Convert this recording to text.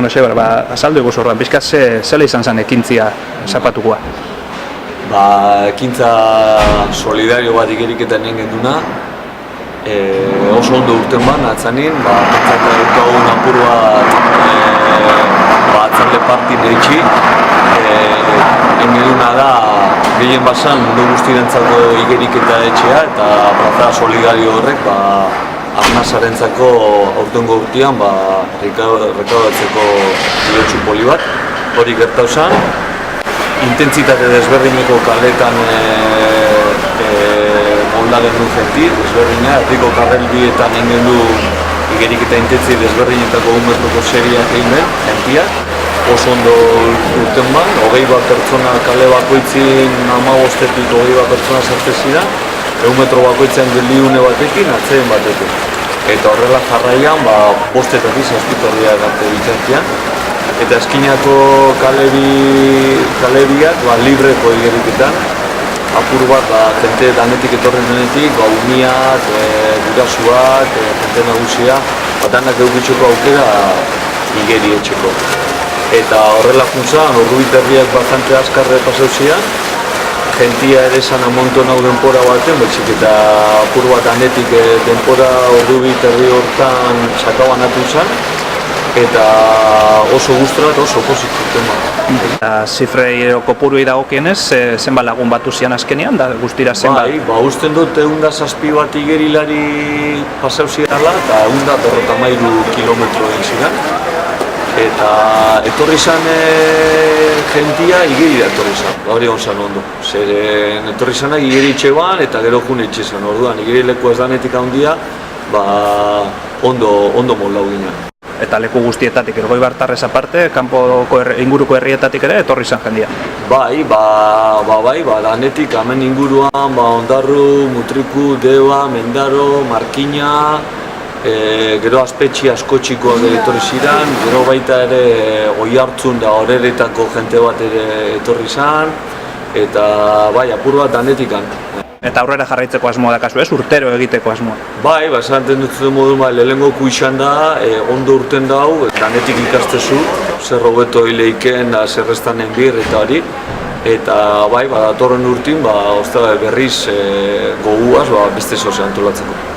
bueno, azaldu egus orduan, pixka zela izan zen ekintzia zapatukoa? Ekintza solidario bat igeriketan egin genduna, oso ondo urten ban, atzanin, pentsat daukagun apur bat atzarle partin eitxi, engeduna da, gehien basan mundu guztirentzako igeriketa etxea eta plaza solidario horrek arnazarentzako aurtengo urtean rekaudatzeko bilotxu poli bat, hori gertau zen. Intentsitate desberdineko kaletan moldagen du jenti, desberdina, herriko karrelbietan egin du igeriketa intentzi desberdinetako 1 metroko seriak egin den, jentiak. Oso ondo urten ban, 20 pertsona kale bakoitzin 15-etik 20 pertsona sartzen ziren, 100 metro bakoitzen geldiune batekin, atzeen batekin. Eta horrela jarraian, 5-etatik 7 torriak arte bitxartian. Eta eskinako kalebiak libreko igeriketan, apur bat jente danetik etorren denetik, uniak, gurasuak, jente nagusia, danak edukitzeko aukera igeri etxeko. Eta horrela juntzan, ordubiterriak bastante azkarre pasauzian, jentia ere esan amonton hau denpora baten, betxik eta apur bat danetik denpora ordubiterri hortan sakaban atu zen, eta oso gustora eta oso pozituten bat. Eta zifrei kopuruei dagokienez, zenbat lagun batu zian azkenean, da guztira zenbat? Usten dut 107 bat igerilari pasau zirala eta 153 kilometro egin ziren. Eta etorri zan jentia igerira etorri zan, hori onzan ondo. Zeren etorri zanak igeri itxe ban eta gero june itxe zan, orduan igeri leku ez danetik handia, ondo mollau ginen. Eta leku guztietatik, Elgoibartarrez aparte, kanpoko inguruko herrietatik ere etorri zan jendia? Bai, danetik hemen inguruan, Ondarru, Mutriku, Deba, Mendaro, Markina, gero Aspetxi askotxikoak etorri ziren, gero baita ere Oiartzun da Horeretako jente bat ere etorri zan, eta apur bat danetikan. Eta aurrera jarraitzeko asmoa dakazu ez, urtero egiteko asmoa? Bai, esaten dut zuen modu, lehenengo kuixan da, ondo urten dau, danetik ikastezu, zer hobeto hileiken, zer restanen bir eta hori. Eta datorren urtin, berriz goguaz beste zoze antolatzeko.